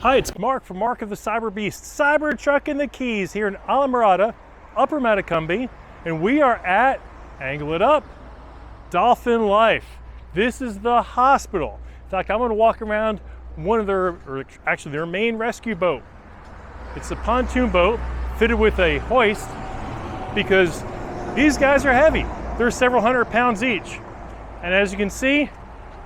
Hi, it's Mark from Mark of the Cyberbeast, Cybertruck in the Keys here in Islamorada, Upper Matacumbi, and we are at, angle it up, Dolphin Life. This is the hospital. In fact, I'm going to walk around one of their main rescue boat. It's a pontoon boat fitted with a hoist because these guys are heavy. They're several hundred pounds each. And as you can see,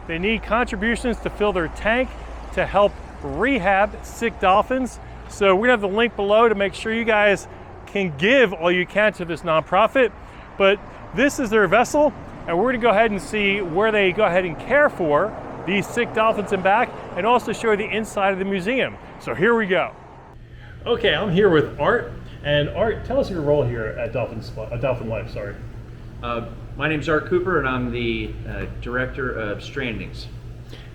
they need contributions to fill their tank to help rehab sick dolphins. So we're gonna have the link below to make sure you guys can give all you can to this nonprofit. But this is their vessel, and we're gonna go ahead and see where they go ahead and care for these sick dolphins and back, and also show you the inside of the museum. So here we go. Okay, I'm here with Art. And Art, tell us your role here at Dolphin Life. Sorry. My name's Art Cooper, and I'm the director of Strandings.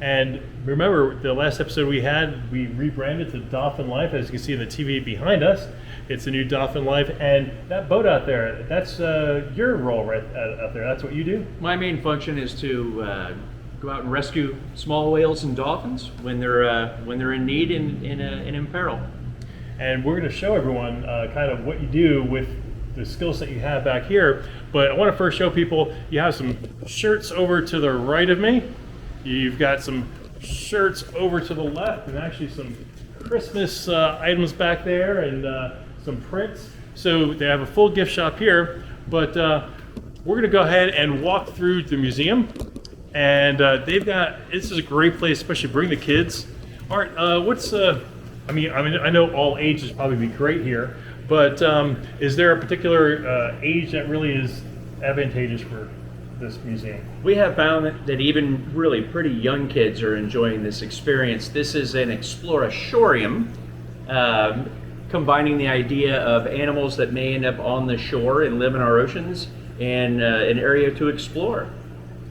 And remember, the last episode we rebranded to Dolphin Life. As you can see in the TV behind us, it's a new Dolphin Life. And that boat out there, that's your role right out there. That's what you do? My main function is to go out and rescue small whales and dolphins when they're in need and in peril. And we're going to show everyone kind of what you do with the skill set you have back here. But I want to first show people, you have some shirts over to the right of me. You've got some shirts over to the left, and actually some Christmas items back there, and some prints. So they have a full gift shop here, but we're gonna go ahead and walk through the museum. And this is a great place, especially bring the kids. Art, I know all ages probably be great here, but is there a particular age that really is advantageous for this museum? We have found that even really pretty young kids are enjoying this experience. This is an exploratorium, combining the idea of animals that may end up on the shore and live in our oceans, and an area to explore.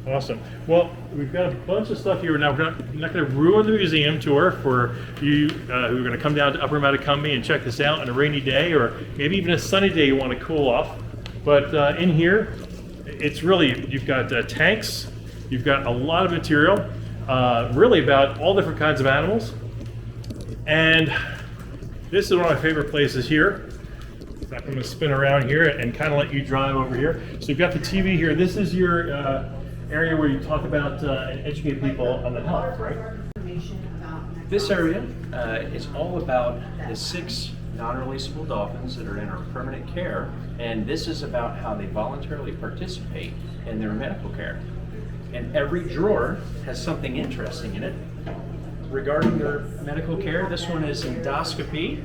Awesome. Well, we've got a bunch of stuff here now. We're not going to ruin the museum tour for you who are going to come down to Upper Matacumbi and check this out on a rainy day, or maybe even a sunny day you want to cool off. But in here, it's really, you've got tanks, you've got a lot of material, really about all different kinds of animals. And this is one of my favorite places here. In fact, I'm going to spin around here and kind of let you drive over here. So you've got the TV here. This is your area where you talk about and educate people on the health, right? This area is all about the 6 non-releasable dolphins that are in our permanent care, and this is about how they voluntarily participate in their medical care. And every drawer has something interesting in it regarding their medical care. This one is endoscopy.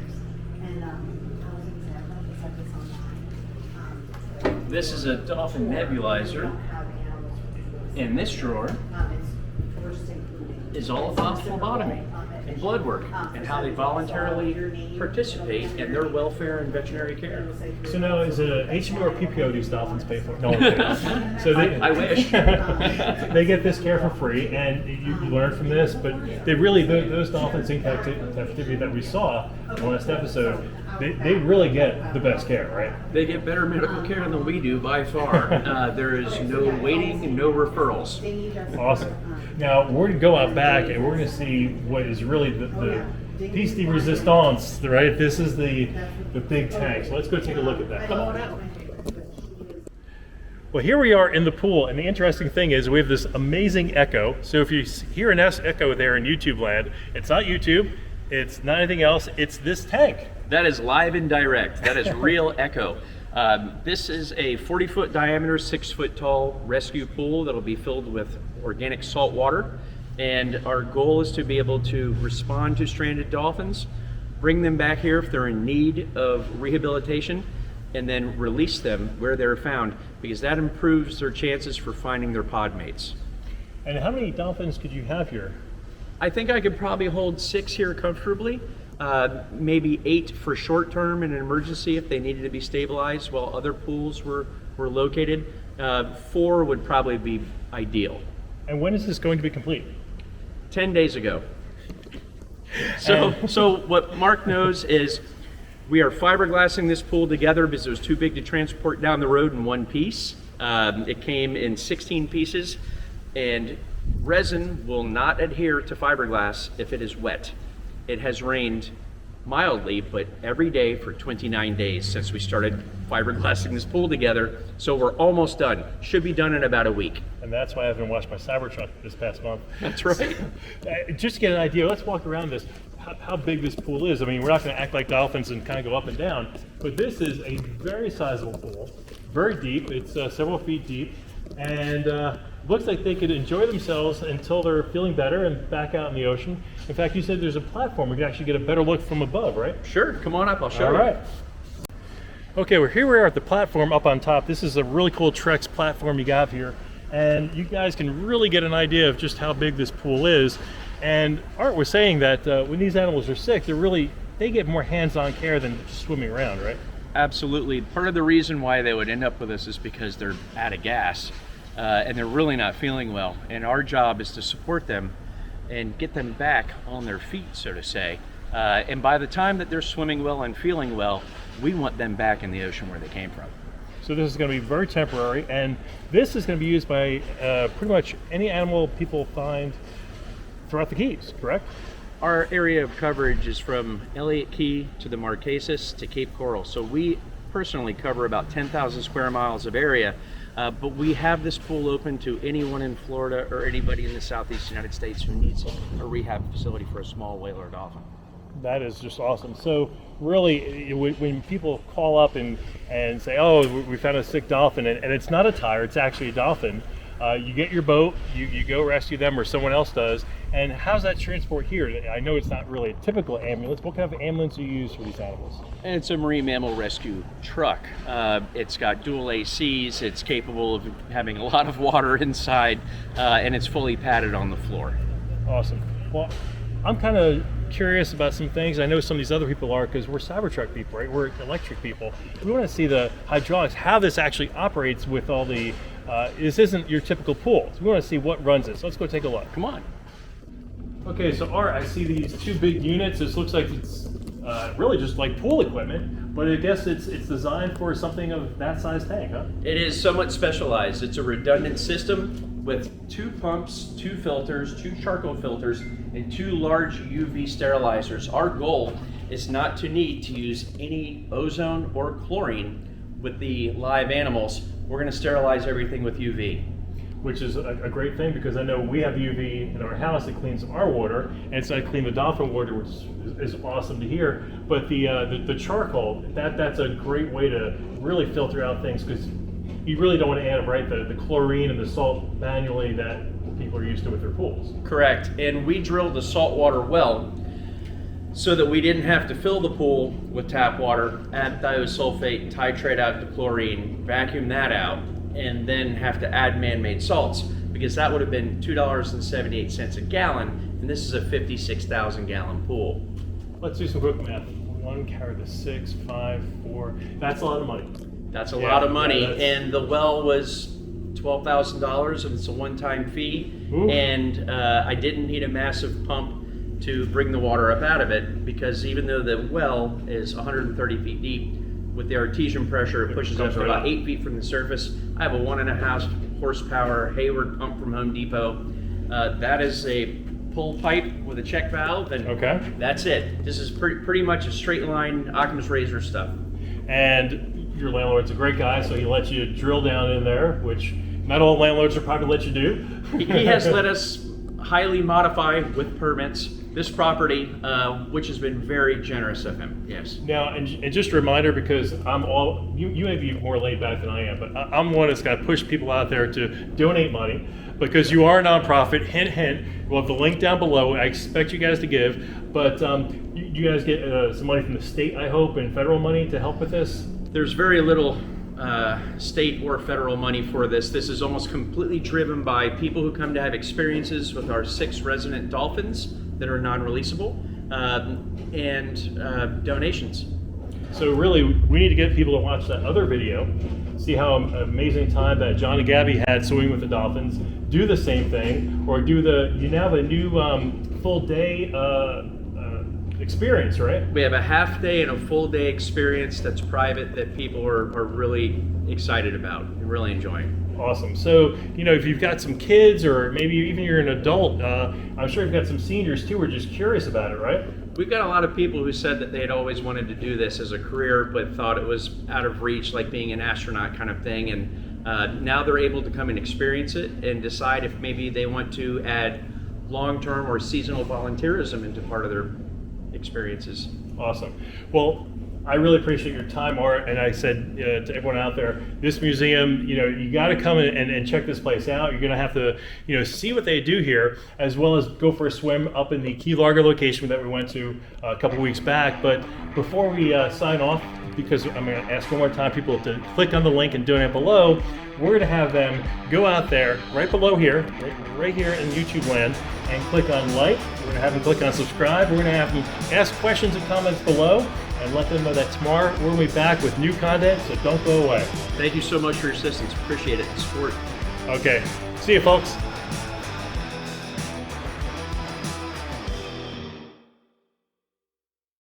This is a dolphin nebulizer. In this drawer is all about phlebotomy and blood work, and how they voluntarily participate in their welfare and veterinary care. So now, is it a HMO or PPO these dolphins pay for? No one pays. So I wish. They get this care for free, and you learn from this, but they really, those dolphins in captivity that we saw in the last episode, they really get the best care, right? They get better medical care than we do by far. There is no waiting and no referrals. Awesome. Now we're going to go out back and we're going to see what is really the piece de resistance, right? This is the big tank. So let's go take a look at that. Come on out. Well, here we are in the pool, and the interesting thing is we have this amazing echo. So if you hear an echo there in YouTube land, it's not YouTube, it's not anything else, it's this tank. That is live and direct. That is real echo. This is a 40-foot diameter, 6-foot tall rescue pool that'll be filled with organic salt water. And our goal is to be able to respond to stranded dolphins, bring them back here if they're in need of rehabilitation, and then release them where they're found, because that improves their chances for finding their pod mates. And how many dolphins could you have here? I think I could probably hold 6 here comfortably. Maybe 8 for short term in an emergency if they needed to be stabilized while other pools were located. 4 would probably be ideal. And when is this going to be complete? 10 days ago. So what Mark knows is we are fiberglassing this pool together because it was too big to transport down the road in one piece. It came in 16 pieces, and resin will not adhere to fiberglass if it is wet. it has rained mildly, but every day for 29 days since we started fiberglassing this pool together. So we're almost done. Should be done in about a week. And that's why I haven't washed my Cybertruck this past month. That's right. Just to get an idea, let's walk around this, how big this pool is. I mean, we're not going to act like dolphins and kind of go up and down, but this is a very sizable pool, very deep. It's several feet deep, and looks like they could enjoy themselves until they're feeling better and back out in the ocean. In fact, you said there's a platform. We can actually get a better look from above, right? Sure, come on up, I'll show you. All right. Okay, well, here we are at the platform up on top. This is a really cool Trex platform you got here, and you guys can really get an idea of just how big this pool is. And Art was saying that when these animals are sick, they get more hands-on care than just swimming around, right? Absolutely. Part of the reason why they would end up with us is because they're out of gas. And they're really not feeling well. And our job is to support them and get them back on their feet, so to say. And by the time that they're swimming well and feeling well, we want them back in the ocean where they came from. So this is going to be very temporary, and this is going to be used by pretty much any animal people find throughout the Keys, correct? Our area of coverage is from Elliott Key to the Marquesas to Cape Coral. So we personally cover about 10,000 square miles of area. But we have this pool open to anyone in Florida or anybody in the Southeast United States who needs a rehab facility for a small whale or dolphin. That is just awesome. So really, when people call up and say, oh, we found a sick dolphin, and it's not a tire, it's actually a dolphin, you get your boat, you go rescue them, or someone else does. And how's that transport here? I know it's not really a typical ambulance. What kind of ambulance do you use for these animals? And it's a marine mammal rescue truck. It's got dual ACs, it's capable of having a lot of water inside, and it's fully padded on the floor. Awesome. Well, I'm kind of curious about some things. I know some of these other people are, because we're Cybertruck people, right? We're electric people. We want to see the hydraulics, how this actually operates with all the, this isn't your typical pool. So we want to see what runs it. So let's go take a look. Come on. Okay, so Art, I see these two big units. This looks like it's really just like pool equipment, but I guess it's designed for something of that size tank, huh? It is somewhat specialized. It's a redundant system with 2 pumps, 2 filters, 2 charcoal filters, and 2 large UV sterilizers. Our goal is not to need to use any ozone or chlorine with the live animals. We're going to sterilize everything with UV. Which is a great thing, because I know we have UV in our house that cleans our water, and it's going to clean the dolphin water, which is awesome to hear. But the charcoal, that's a great way to really filter out things, because you really don't want to add, right, the chlorine and the salt manually that people are used to with their pools. Correct, and we drilled a saltwater well so that we didn't have to fill the pool with tap water, add thiosulfate, titrate out the chlorine, vacuum that out, and then have to add man-made salts, because that would have been $2.78 a gallon, and this is a 56,000 gallon pool. Let's do some quick math. 1 carry the 6, 5, 4. That's a lot of money. That's a lot of money, yeah, and the well was $12,000, and it's a one-time fee. Ooh. And I didn't need a massive pump to bring the water up out of it, because even though the well is 130 feet deep, with the artesian pressure, it pushes up to about 8 feet from the surface. I have a 1.5 horsepower Hayward pump from Home Depot. That is a pull pipe with a check valve, and okay, that's it. This is pretty much a straight line Occam's razor stuff. And your landlord's a great guy, so he lets you drill down in there, which not all landlords are probably let you do. He has let us highly modify with permits this property, which has been very generous of him. Yes. Now, and just a reminder, because you may be more laid back than I am, but I'm one that's got to push people out there to donate money, because you are a nonprofit. Hint, hint. We'll have the link down below. I expect you guys to give, but you guys get some money from the state, I hope, and federal money to help with this. There's very little state or federal money for this. This is almost completely driven by people who come to have experiences with our 6 resident dolphins that are non-releasable, and donations. So really, we need to get people to watch that other video, see how amazing time that John and Gabby had swimming with the dolphins, do the same thing, or you now have a new full day experience, right? We have a half day and a full day experience that's private, that people are really excited about and really enjoying. Awesome. So, you know, if you've got some kids or maybe even you're an adult, I'm sure you've got some seniors too who are just curious about it, right? We've got a lot of people who said that they had always wanted to do this as a career, but thought it was out of reach, like being an astronaut kind of thing. And now they're able to come and experience it and decide if maybe they want to add long-term or seasonal volunteerism into part of their experiences. Awesome. Well, I really appreciate your time, Art. And I said to everyone out there, this museum, you know, you got to come and check this place out. You're going to have to, you know, see what they do here, as well as go for a swim up in the Key Largo location that we went to a couple weeks back. But before we sign off, because I'm going to ask one more time people to click on the link and donate below, we're going to have them go out there right below here, right here in YouTube land, and click on like. We're going to have them click on subscribe. We're going to have them ask questions and comments below, and let them know that tomorrow we're going to be back with new content, so don't go away. Thank you so much for your assistance. Appreciate it. Support. Okay. See you, folks.